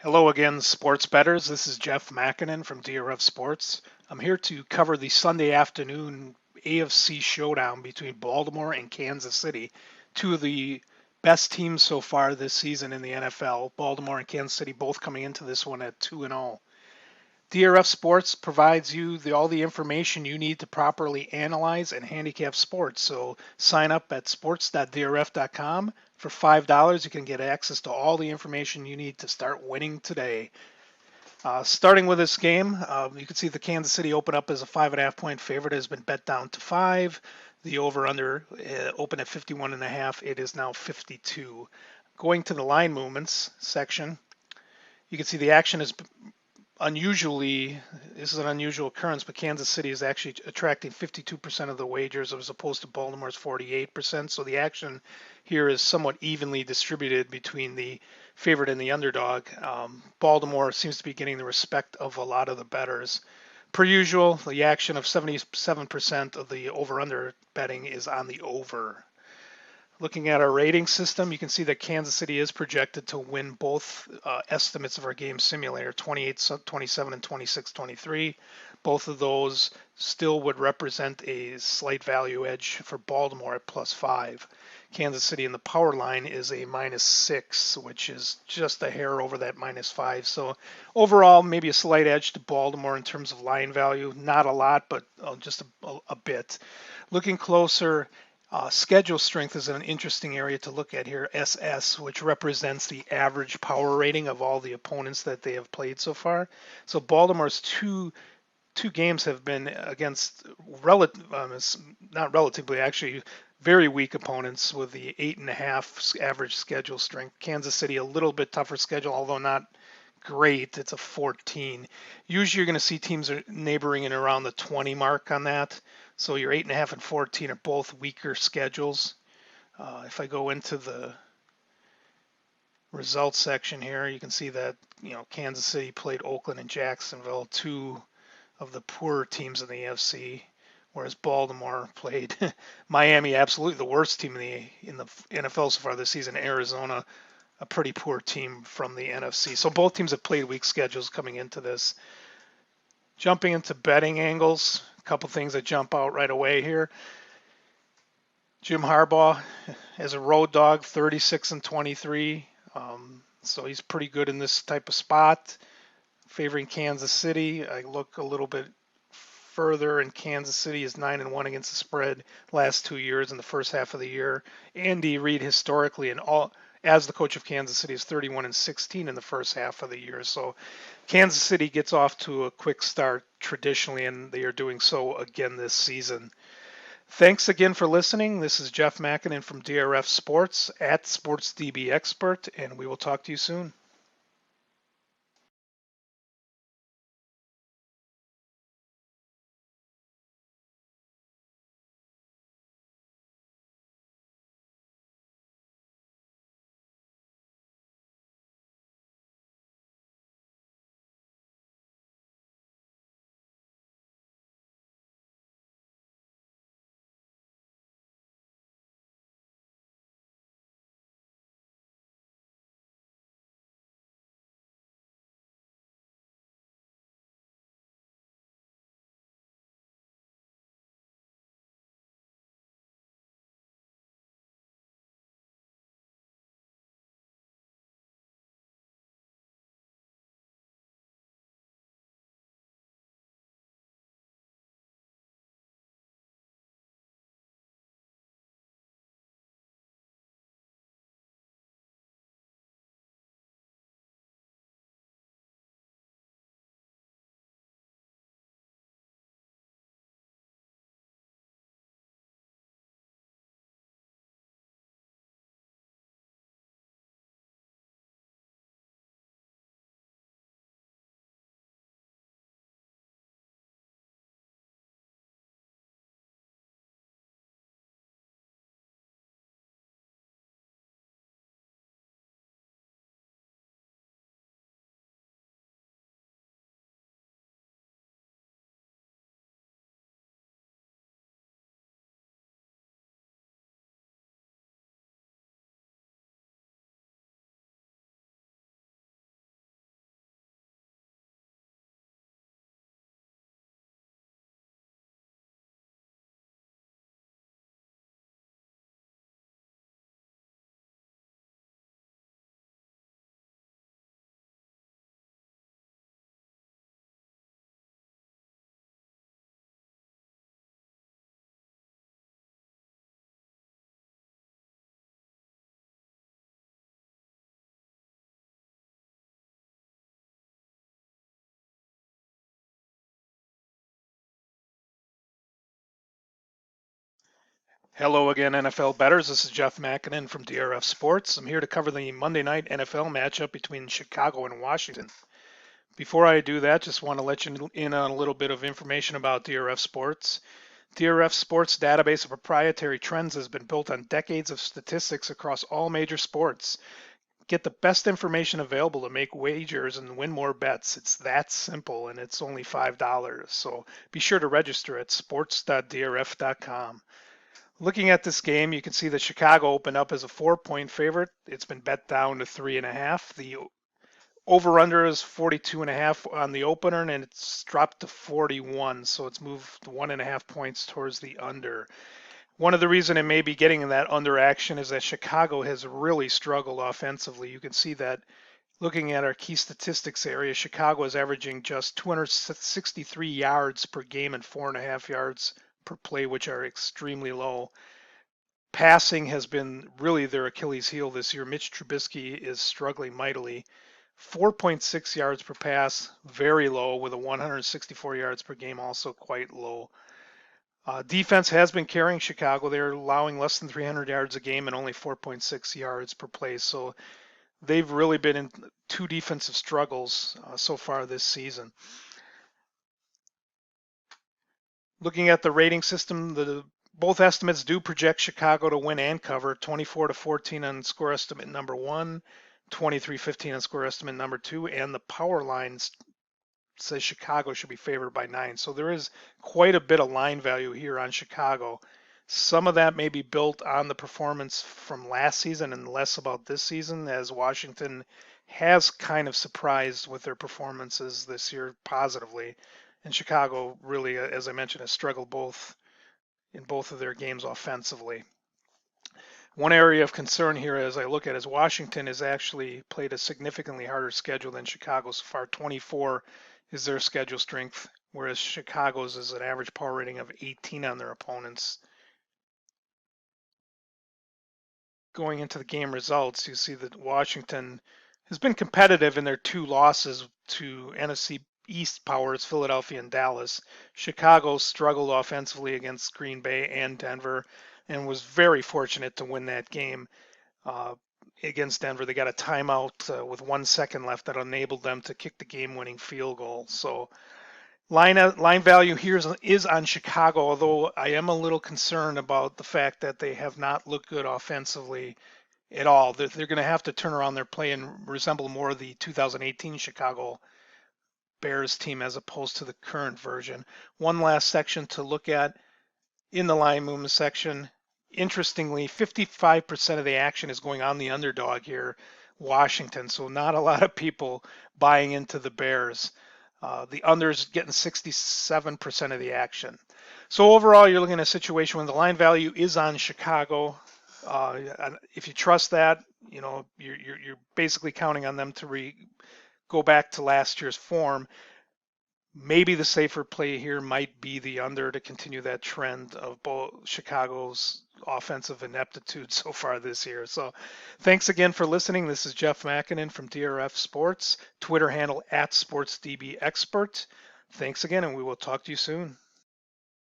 Hello again, sports bettors. This is Jeff Makinen from DRF Sports. I'm here to cover the Sunday afternoon AFC showdown between Baltimore and Kansas City, two of the best teams so far this season in the NFL. Baltimore and Kansas City both coming into this one at 2-0. DRF Sports provides you all the information you need to properly analyze and handicap sports. So sign up at sports.drf.com. For $5, you can get access to all the information you need to start winning today. Starting with this game, you can see the Kansas City open up as a 5.5 point favorite. It has been bet down to 5. The over/under opened at 51.5. It is now 52. Going to the line movements section, you can see the action is this is an unusual occurrence, but Kansas City is actually attracting 52% of the wagers as opposed to Baltimore's 48%. So the action here is somewhat evenly distributed between the favorite and the underdog. Baltimore seems to be getting the respect of a lot of the bettors. Per usual, the action of 77% of the over-under betting is on the over. Looking at our rating system, you can see that Kansas City is projected to win both estimates of our game simulator, 28-27 and 26-23. Both of those still would represent a slight value edge for Baltimore at +5. Kansas City in the power line is a -6, which is just a hair over that -5. So overall, maybe a slight edge to Baltimore in terms of line value. Not a lot, but just a bit. Looking closer, schedule strength is an interesting area to look at here, SS, which represents the average power rating of all the opponents that they have played so far. So Baltimore's two games have been against not relatively, actually very weak opponents with the 8.5 average schedule strength. Kansas City a little bit tougher schedule, although not great. It's a 14. Usually you're going to see teams are neighboring in around the 20 mark on that. So your 8.5 and 14 are both weaker schedules. If I go into the results section here, you can see that Kansas City played Oakland and Jacksonville, two of the poorer teams in the AFC, whereas Baltimore played Miami, absolutely the worst team in the NFL so far this season. Arizona, a pretty poor team from the NFC. So both teams have played weak schedules coming into this. Jumping into betting angles, a couple things that jump out right away here. Jim Harbaugh as a road dog, 36-23. So he's pretty good in this type of spot. Favoring Kansas City. I look a little bit further, and Kansas City is 9-1 against the spread last 2 years in the first half of the year. Andy Reid historically as the coach of Kansas City is 31-16 in the first half of the year. So Kansas City gets off to a quick start traditionally, and they are doing so again this season. Thanks again for listening. This is Jeff Makinen from DRF Sports at SportsDB Expert, and we will talk to you soon. Hello again, NFL bettors. This is Jeff Makinen from DRF Sports. I'm here to cover the Monday night NFL matchup between Chicago and Washington. Before I do that, just want to let you in on a little bit of information about DRF Sports. DRF Sports database of proprietary trends has been built on decades of statistics across all major sports. Get the best information available to make wagers and win more bets. It's that simple, and it's only $5. So be sure to register at sports.drf.com. Looking at this game, you can see that Chicago opened up as a 4-point favorite. It's been bet down to 3.5. The over/under is 42.5 on the opener, and it's dropped to 41, so it's moved 1.5 points towards the under. One of the reasons it may be getting in that under action is that Chicago has really struggled offensively. You can see that looking at our key statistics area, Chicago is averaging just 263 yards per game and 4.5 yards per play, which are extremely low. Passing has been really their Achilles heel this year. Mitch Trubisky is struggling mightily. 4.6 yards per pass, very low, with a 164 yards per game, also quite low. Defense has been carrying Chicago. They're allowing less than 300 yards a game and only 4.6 yards per play. So they've really been in two defensive struggles so far this season. Looking at the rating system, both estimates do project Chicago to win and cover, 24-14 on score estimate number 1, 23-15 on score estimate number 2, and the power lines says Chicago should be favored by 9. So there is quite a bit of line value here on Chicago. Some of that may be built on the performance from last season and less about this season, as Washington has kind of surprised with their performances this year positively. And Chicago really, as I mentioned, has struggled in both of their games offensively. One area of concern here as I look at is Washington has actually played a significantly harder schedule than Chicago so far. 24 is their schedule strength, whereas Chicago's is an average power rating of 18 on their opponents. Going into the game results, you see that Washington has been competitive in their two losses to NFC East powers, Philadelphia and Dallas. Chicago struggled offensively against Green Bay and Denver and was very fortunate to win that game against Denver. They got a timeout with 1 second left that enabled them to kick the game-winning field goal. So line value here is on Chicago, although I am a little concerned about the fact that they have not looked good offensively at all. They're going to have to turn around their play and resemble more of the 2018 Chicago Bears team as opposed to the current version. One last section to look at in the line movement section. Interestingly, 55% of the action is going on the underdog here, Washington. So not a lot of people buying into the Bears. The under's getting 67% of the action. So overall, you're looking at a situation when the line value is on Chicago. If you trust that, you're basically counting on them to go back to last year's form. Maybe the safer play here might be the under to continue that trend of both Chicago's offensive ineptitude so far this year. So thanks again for listening. This is Jeff Makinen from DRF Sports, Twitter handle @SportsDBExpert. Thanks again, and we will talk to you soon.